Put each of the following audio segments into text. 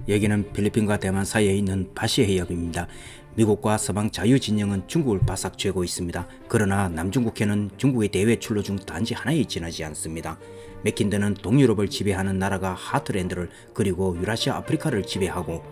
여기는 필리핀과 대만 사이에 있는 바시 해협입니다. 미국과 서방 자유진영은 중국을 바싹 쥐고 있습니다. 그러나 남중국해는 중국의 대외 출로 중 단지 하나에 지나지 않습니다. 맥킨드는 동유럽을 지배하는 나라가 하트랜드를 그리고 유라시아 아프리카를 지배하고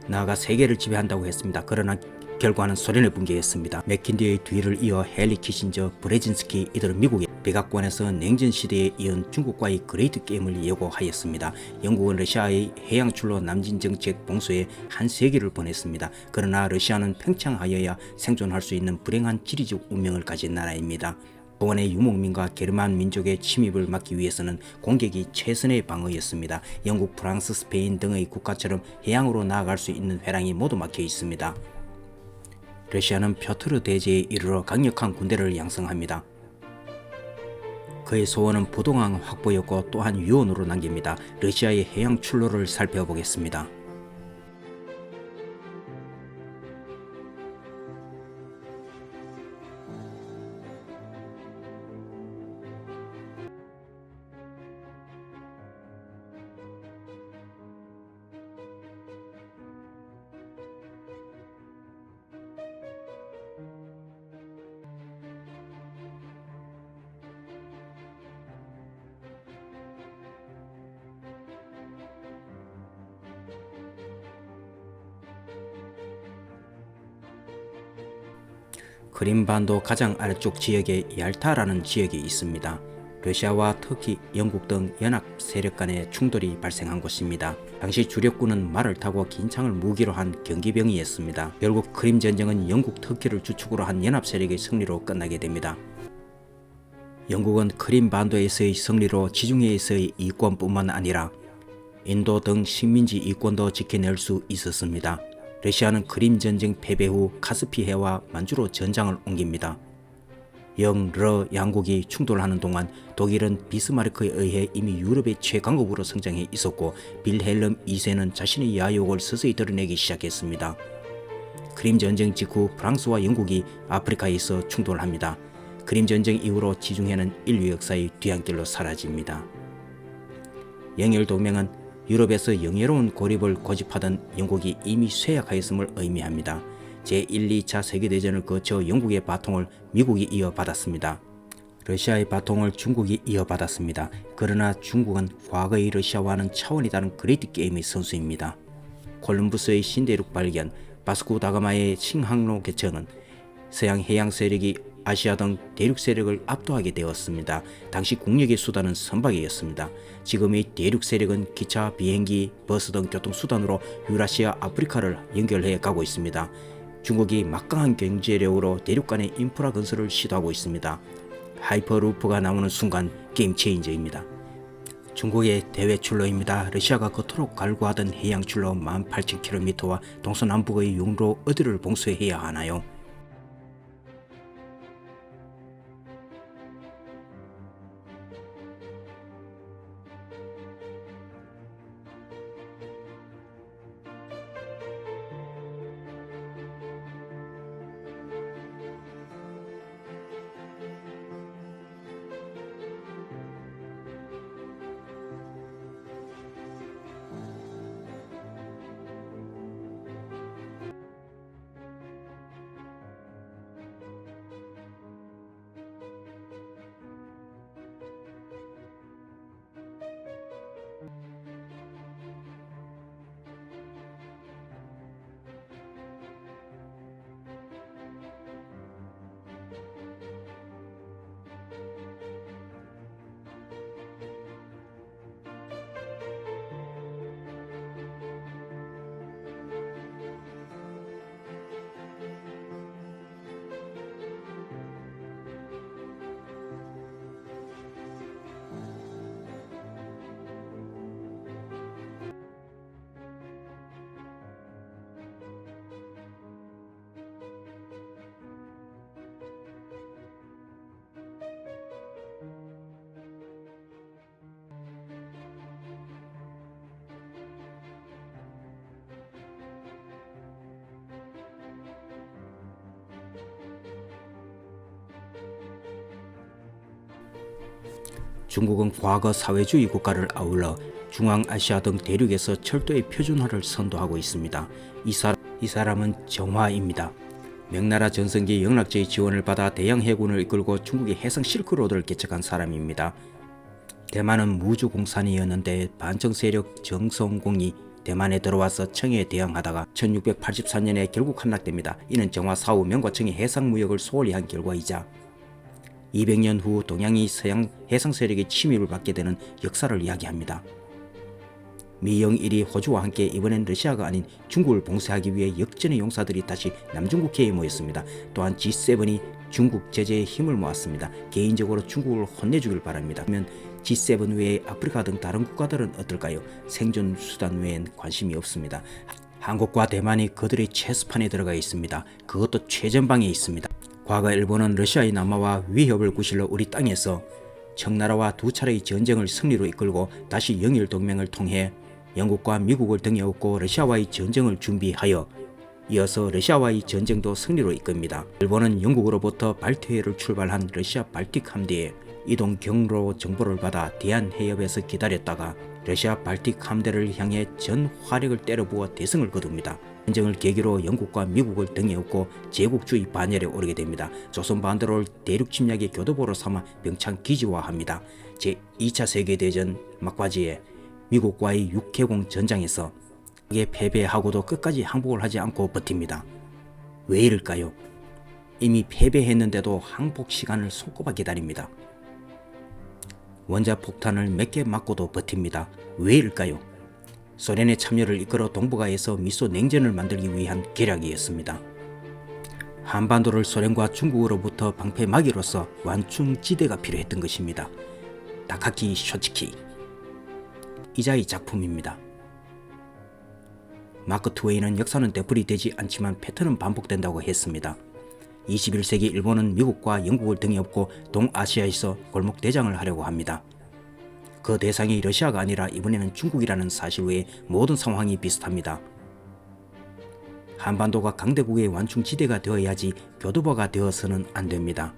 나아가 세계를 지배한다고 했습니다. 그러나 결과는 소련에 붕괴했습니다. 맥킨드의 뒤를 이어 헨리 키신저, 브레진스키 이들은 미국의 백악관에서 냉전 시대에 이은 중국과의 그레이트 게임을 예고하였습니다. 영국은 러시아의 해양 출로 남진 정책 봉쇄에 한 세기를 보냈습니다. 그러나 러시아는 팽창하여야 생존할 수 있는 불행한 지리적 운명을 가진 나라입니다. 동원의 유목민과 게르만 민족의 침입을 막기 위해서는 공격이 최선의 방어였습니다. 영국, 프랑스, 스페인 등의 국가처럼 해양으로 나아갈 수 있는 회랑이 모두 막혀 있습니다. 러시아는 표트르 대제에 이르러 강력한 군대를 양성합니다. 그의 소원은 부동항 확보였고 또한 유언으로 남깁니다. 러시아의 해양 출로를 살펴보겠습니다. 크림반도 가장 아래쪽 지역에 얄타라는 지역이 있습니다. 러시아와 터키, 영국 등 연합 세력 간의 충돌이 발생한 곳입니다. 당시 주력군은 말을 타고 긴창을 무기로 한 경기병이었습니다. 결국 크림 전쟁은 영국, 터키를 주축으로 한 연합 세력의 승리로 끝나게 됩니다. 영국은 크림반도에서의 승리로 지중해에서의 이권뿐만 아니라 인도 등 식민지 이권도 지켜낼 수 있었습니다. 러시아는 크림 전쟁 패배 후 카스피해와 만주로 전장을 옮깁니다. 영, 러 양국이 충돌하는 동안 독일은 비스마르크에 의해 이미 유럽의 최강국으로 성장해 있었고 빌헬름 2세는 자신의 야욕을 서서히 드러내기 시작했습니다. 크림 전쟁 직후 프랑스와 영국이 아프리카에서 충돌합니다. 크림 전쟁 이후로 지중해는 인류 역사의 뒤안길로 사라집니다. 영일 동맹은 유럽에서 영예로운 고립을 고집하던 영국이 이미 쇠약하였음을 의미합니다. 제1, 2차 세계대전을 거쳐 영국의 바통을 미국이 이어받았습니다. 러시아의 바통을 중국이 이어받았습니다. 그러나 중국은 과거의 러시아와는 차원이 다른 그레이트 게임의 선수입니다. 콜럼부스의 신대륙 발견, 바스코 다가마의 신항로 개척은 서양 해양 세력이 아시아 등 대륙 세력을 압도하게 되었습니다. 당시 국력의 수단은 선박이었습니다. 지금의 대륙 세력은 기차, 비행기, 버스 등 교통수단으로 유라시아, 아프리카를 연결해 가고 있습니다. 중국이 막강한 경제력으로 대륙 간의 인프라 건설을 시도하고 있습니다. 하이퍼루프가 나오는 순간 게임 체인저입니다. 중국의 대외 출로입니다. 러시아가 그토록 갈구하던 해양 출로 18,000km와 동서남북의 육로 어디를 봉쇄해야 하나요? 중국은 과거 사회주의 국가를 아울러 중앙아시아 등 대륙에서 철도의 표준화를 선도하고 있습니다. 이 사람은 정화입니다. 명나라 전성기 영락제의 지원을 받아 대양 해군을 이끌고 중국의 해상 실크로드를 개척한 사람입니다. 대만은 무주공산이었는데 반청 세력 정성공이 대만에 들어와서 청에 대항하다가 1684년에 결국 함락됩니다. 이는 정화 사후 명과 청의 해상무역을 소홀히 한 결과이자 200년 후 동양이 서양 해상 세력의 침입을 받게 되는 역사를 이야기합니다. 미영일이 호주와 함께 이번엔 러시아가 아닌 중국을 봉쇄하기 위해 역전의 용사들이 다시 남중국해에 모였습니다. 또한 G7이 중국 제재에 힘을 모았습니다. 개인적으로 중국을 혼내주길 바랍니다. 그러면 G7 외에 아프리카 등 다른 국가들은 어떨까요? 생존 수단 외엔 관심이 없습니다. 한국과 대만이 그들의 체스판에 들어가 있습니다. 그것도 최전방에 있습니다. 과거 일본은 러시아의 남하와 위협을 구실러 우리 땅에서 청나라와 두 차례의 전쟁을 승리로 이끌고 다시 영일 동맹을 통해 영국과 미국을 등에 업고 러시아와의 전쟁을 준비하여 이어서 러시아와의 전쟁도 승리로 이끕니다. 일본은 영국으로부터 발트해를 출발한 러시아 발틱 함대의 이동 경로 정보를 받아 대한해협에서 기다렸다가 러시아 발틱 함대를 향해 전 화력을 때려부어 대승을 거둡니다. 전쟁을 계기로 영국과 미국을 등에 업고 제국주의 반열에 오르게 됩니다. 조선 반도를 대륙 침략의 교두보로 삼아 병창 기지화합니다. 제2차 세계대전 막바지에 미국과의 육해공 전장에서 패배하고도 끝까지 항복을 하지 않고 버팁니다. 왜 이럴까요? 이미 패배했는데도 항복 시간을 손꼽아 기다립니다. 원자폭탄을 몇 개 맞고도 버팁니다. 왜 이럴까요? 소련의 참여를 이끌어 동북아에서 미소 냉전을 만들기 위한 계략이었습니다. 한반도를 소련과 중국으로부터 방패막이로서 완충지대가 필요했던 것입니다. 다카키 쇼츠키 이자의 작품입니다. 마크 트웨이는 역사는 되풀이되지 않지만 패턴은 반복된다고 했습니다. 21세기 일본은 미국과 영국을 등에 업고 동아시아에서 골목대장을 하려고 합니다. 그 대상이 러시아가 아니라 이번에는 중국이라는 사실 외에 모든 상황이 비슷합니다. 한반도가 강대국의 완충지대가 되어야지 교두보가 되어서는 안 됩니다.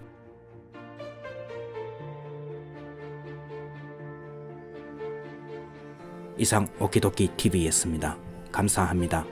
이상 오키도키 TV였습니다. 감사합니다.